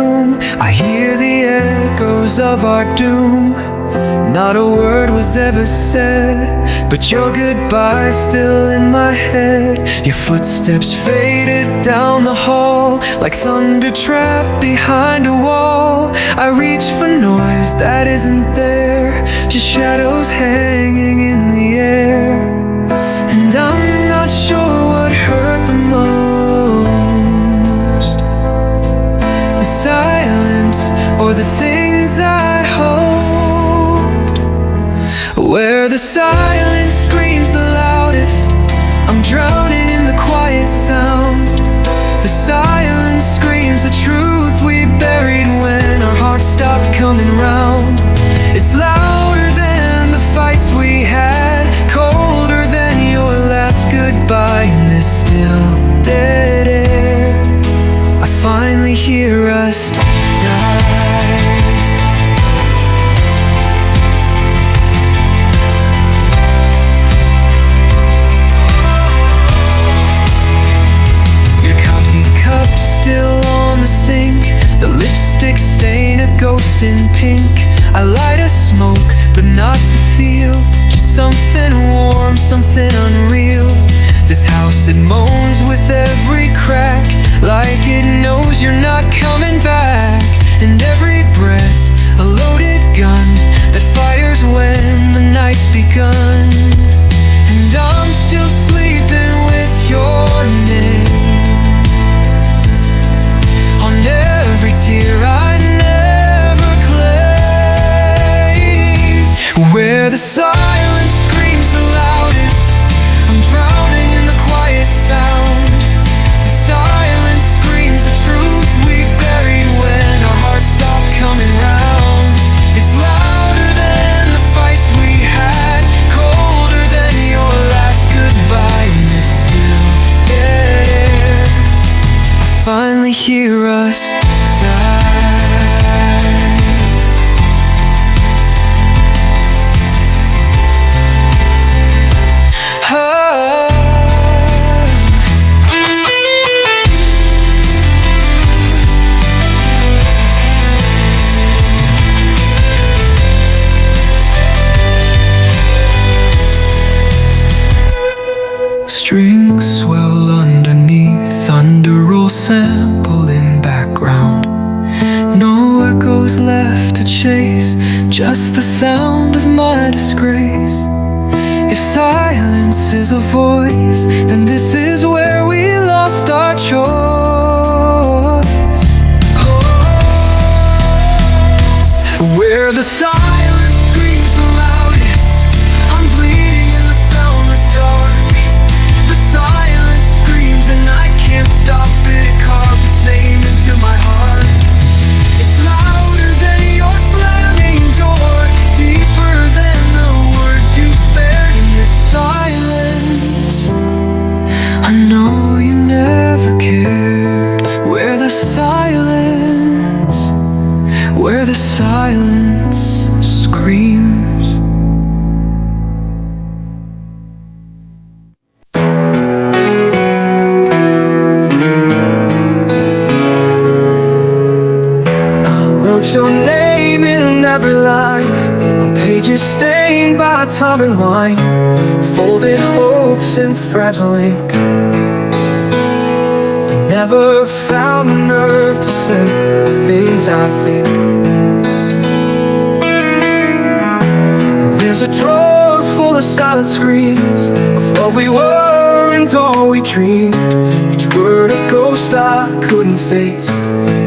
room, I hear the echoes of our doom. Not a word was ever said, but your goodbye's still in my head. Your footsteps faded down the hall, like thunder trapped behind a wall. I reach for noise that isn't there, just shadows hanging in the air. And I'm not sure what hurt the most, the silence or the things I hoped. Where the silence screams the loudest, I'm drowning in the quiet sound. The silence screams the truth we buried when our hearts stopped coming round. It's louder than the fights we had, colder than your last goodbye. In this still dead air, I finally hear us die. Still on the sink, the lipstick stain a ghost in pink. I light a smoke, but not to feel, just something warm, something unreal. This house, it moans with every crack, like it knows you're not coming back. And every breath, a loaded gun that fires when the night's begun. And I'm still sleeping with your name on every tear I never claimed. Where the silence screams the loudest, I'm drowning in the quiet sound. The silence screams the truth we buried when our hearts stopped coming round. It's louder than the fights we had, colder than your last goodbye. In this still dead air, I finally hear us die. Strings swell underneath, thunder roll sample in background. No echoes left to chase, just the sound of my disgrace. If silence is a voice, then this is where we lost our choice. Where the silence screams the loudest, I'm bleeding in the soundless dark. The silence screams and I can't stop it, it carved its name into my heart. It's louder than your slamming door, deeper than the words you spared. In this silence, I know you never cared. Where the silence screams. Your name in every line, on pages stained by time and wine, folded hopes in fragile ink. I never found the nerve to say the things I think. There's a drawer full of silent screams of what we were and all we dreamed. Each word a ghost I couldn't face,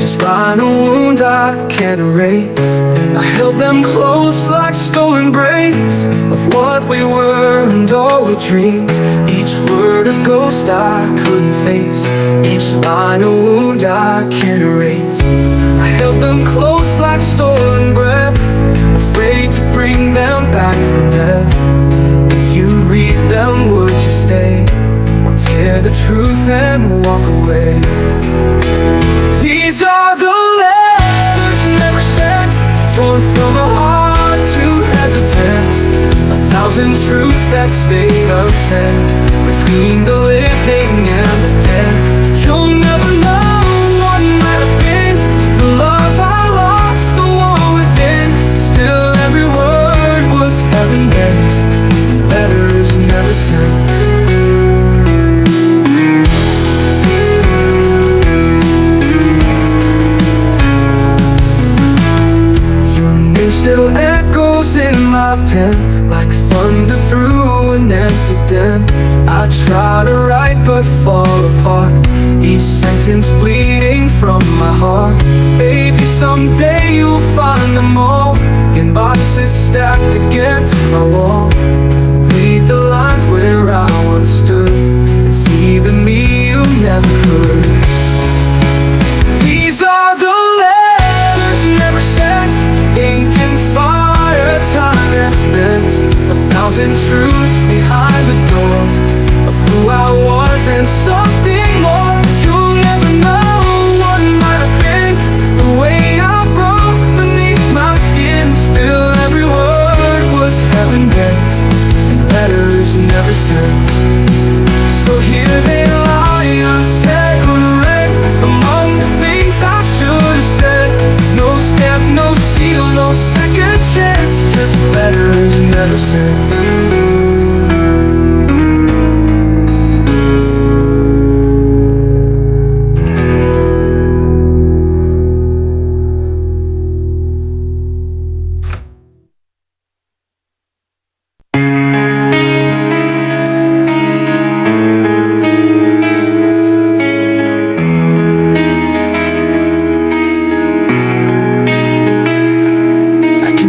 each line a wound I can't erase. I held them close like stolen breaks of what we were and all we dreamed. Each word a ghost I couldn't face, each line a wound I can't erase. I held them close like stolen breath, afraid to bring them back from death. If you read them, would you stay, or tear the truth and walk away? These are the letters never sent, torn from a heart too hesitant. 1,000 truths that stay unsaid, between the living and the dead. You'll never know what might have been the love my pen like thunder through an empty den. I try to write but fall apart, each sentence bleeding from my heart. Baby, someday you'll find them all in boxes stacked against my wall. Read the lines where I once stood and see the me you never heard. These are the letters never sent, ink and fire, time has spent. 1,000 truths behind the door of who I was and something more. You'll never know what might have been, the way I broke beneath my skin. Still every word was heaven bent, and letters never sent. So here they lie unsaid, unread, among the things I should have said. No stamp, no seal, no second chance, just letters never sent.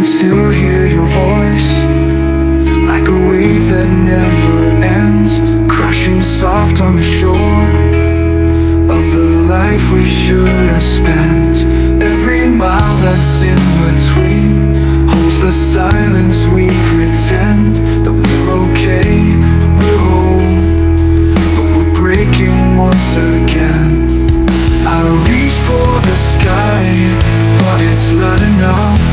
Still hear your voice, like a wave that never ends, crashing soft on the shore of the life we should have spent. Every mile that's in between holds the silence we pretend that we're okay, we're home, but we're breaking once again. I reach for the sky, but it's not enough.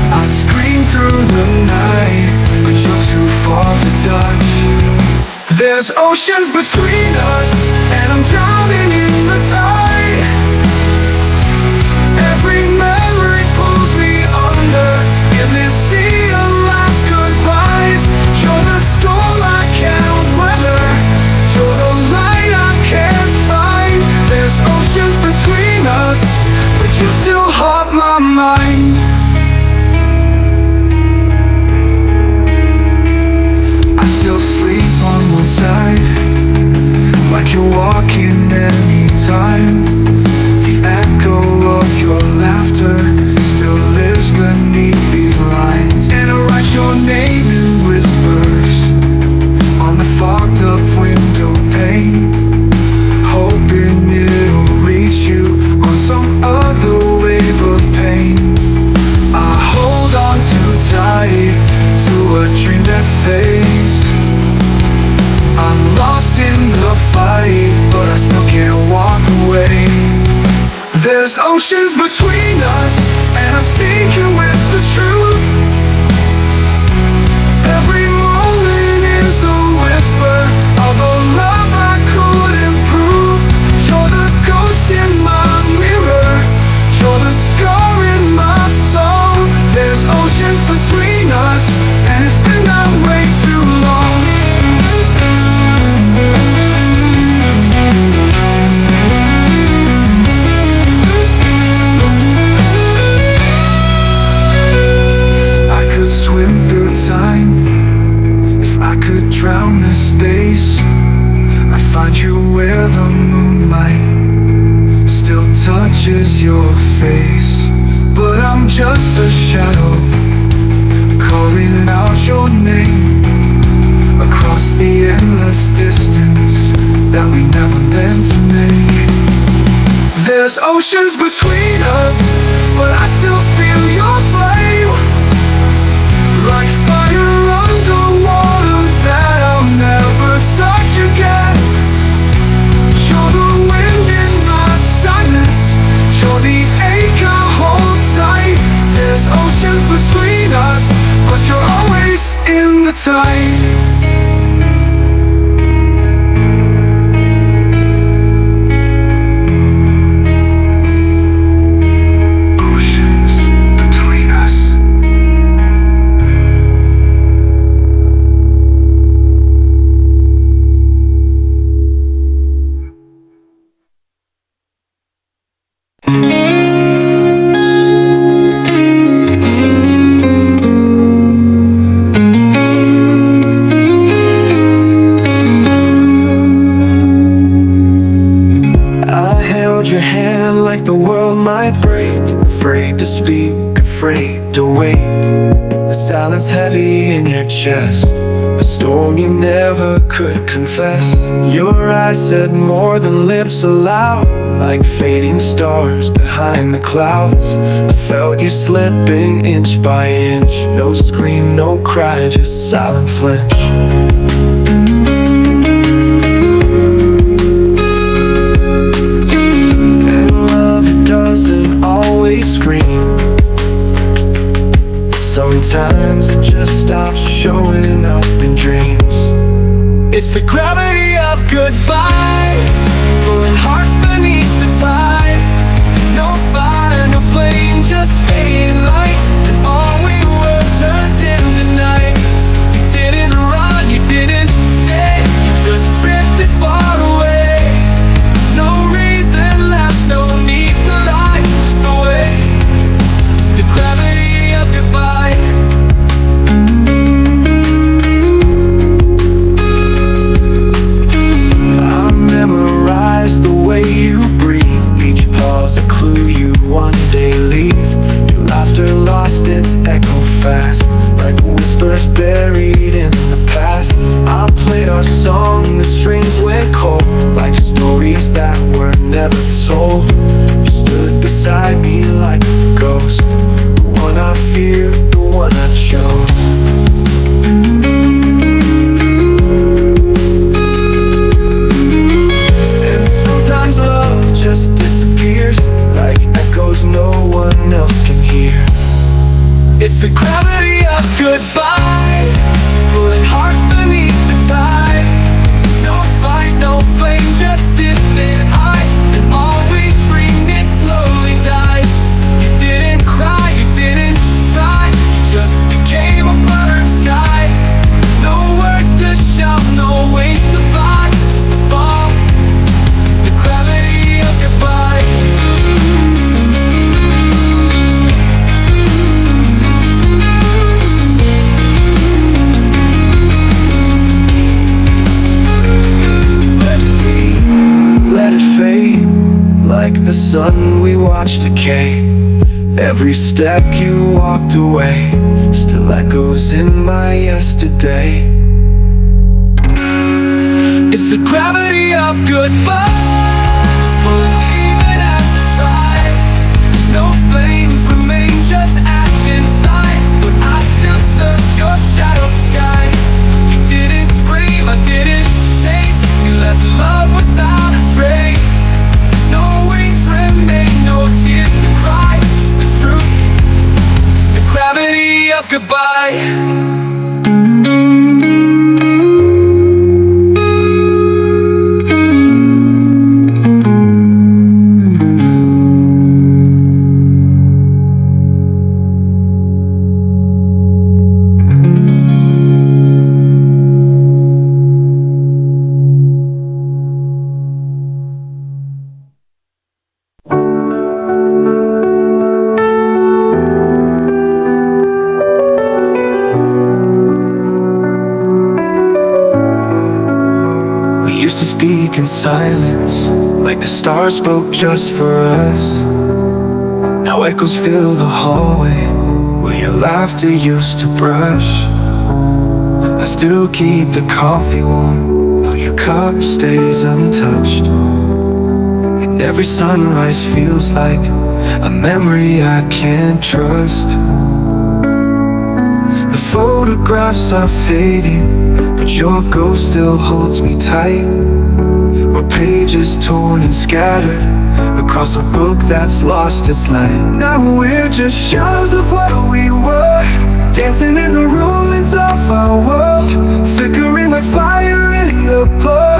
I scream through the night, but you're too far to touch. There's oceans between us, and I'm drowning in the tide. Every memory pulls me under in this sea of last goodbyes. You're the storm I can't weather, you're the light I can't find. There's oceans between us, but you still haunt my mind. Sleep on one side, like you're walking anytime. The echo of your laughter still lives beneath these lines, and I write your name in whispers on the fogged up window pane, hoping it'll reach you on some other wave of pain. I hold on too tight to a dream that fades. I'm lost in the fight, but I still can't walk away. There's oceans between us, and I'm sinking with the truth. Every moment is a whisper of a love I couldn't prove. You're the ghost in my mirror, you're the scar in my soul. There's oceans between us, and it's been that way too long. Swim through time, if I could drown the space, I'd find you where the moonlight still touches your face. But I'm just a shadow, calling out your name across the endless distance that we never meant to make. There's oceans between us, but I still feel your flame, like fire underwater that I'll never touch again. You're the wind in my silence, you're the ache I hold tight. There's oceans between us, but you're always in the tide. world might break, afraid to speak, afraid to wait. The silence heavy in your chest, a storm you never could confess. Your eyes said more than lips allowed, like fading stars behind the clouds. I felt you slipping inch by inch, no scream, no cry, just silent flinch. And love, it doesn't always scream. Sometimes it just stops showing up in dreams. It's the gravity of goodbye, pulling hearts beneath the tide. No fire, no flame, just fading light. And all we were turns into night. You didn't run, you didn't stay, you just drifted far away. No reason left, no need to lie, just the way, the gravity of goodbye. The way you breathe, each pause a clue you one day leave. Your laughter lost its echo fast, like whispers buried in the past. I played our song, the strings went cold, like stories that were never told. You stood beside me like a ghost, the one I feared, the one I chose. Just disappears, like echoes no one else can hear. It's the gravity of goodbye, pulling hearts beneath the tide. No fight, no flame, just distant eyes. And all we dreamed, it slowly dies. You didn't cry, you didn't try, you just became a blurred sky. No words to shout, no wings to fly, just the fall, the gravity of goodbye. Let it be, let it fade, like the sun we watched decay. Every step you walked away still echoes in my yesterday. It's the gravity of goodbye, even as I try. No flames remain, just ash inside, but I still search your shadowed sky. You didn't scream, I didn't chase, you left love without a trace. No wings remain, no tears to cry, just the truth, the gravity of goodbye. Used to speak in silence, like the stars spoke just for us. Now echoes fill the hallway where your laughter used to brush. I still keep the coffee warm, though your cup stays untouched. And every sunrise feels like a memory I can't trust. The photographs are fading, but your ghost still holds me tight. We're pages torn and scattered across a book that's lost its light. Now we're just shadows of what we were, dancing in the ruins of our world, flickering like fire in the blur,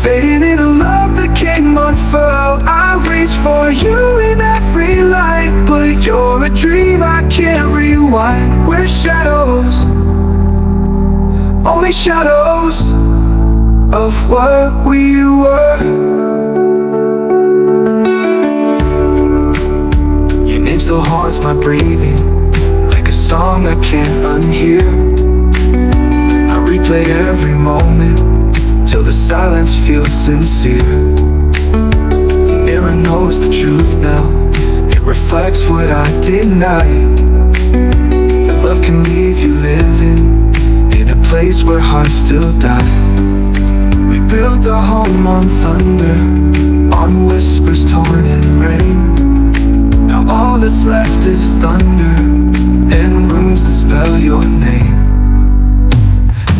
fading in a love that came unfurled. I reach for you in every light, but you're a dream I can't rewind. We're shadows, only shadows of what we were. Your name still haunts my breathing, like a song I can't unhear. I replay every moment till the silence feels sincere. The mirror knows the truth now, reflects what I deny. That love can leave you living in a place where hearts still die. We built a home on thunder, on whispers torn in rain. Now all that's left is thunder and rooms that spell your name.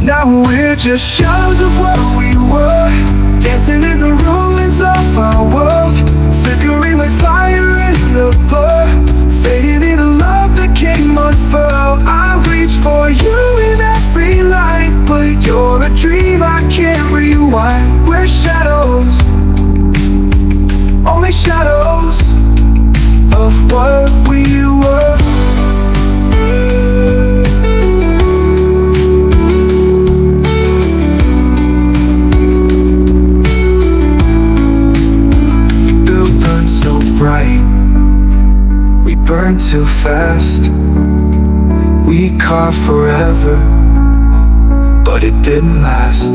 Now we're just shadows of what we were, dancing in the ruins of our world, flickering like fire in the blur, fading in a love that came unfurled. I reach for you in every light, but you're a dream I can't rewind. We're shadows, only shadows of what we were. We burn too fast. We carved forever, but it didn't last.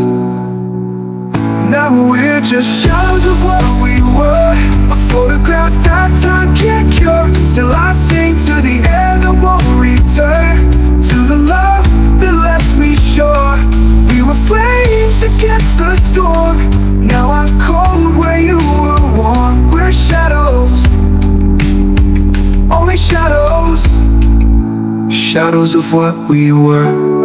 Now we're just shadows of what we were, a photograph that time can't cure. Still I sing to the air that won't return, to the love that left me sure. We were flames against the storm. Now I'm cold where you were warm. We're shadows, only shadows, shadows of what we were.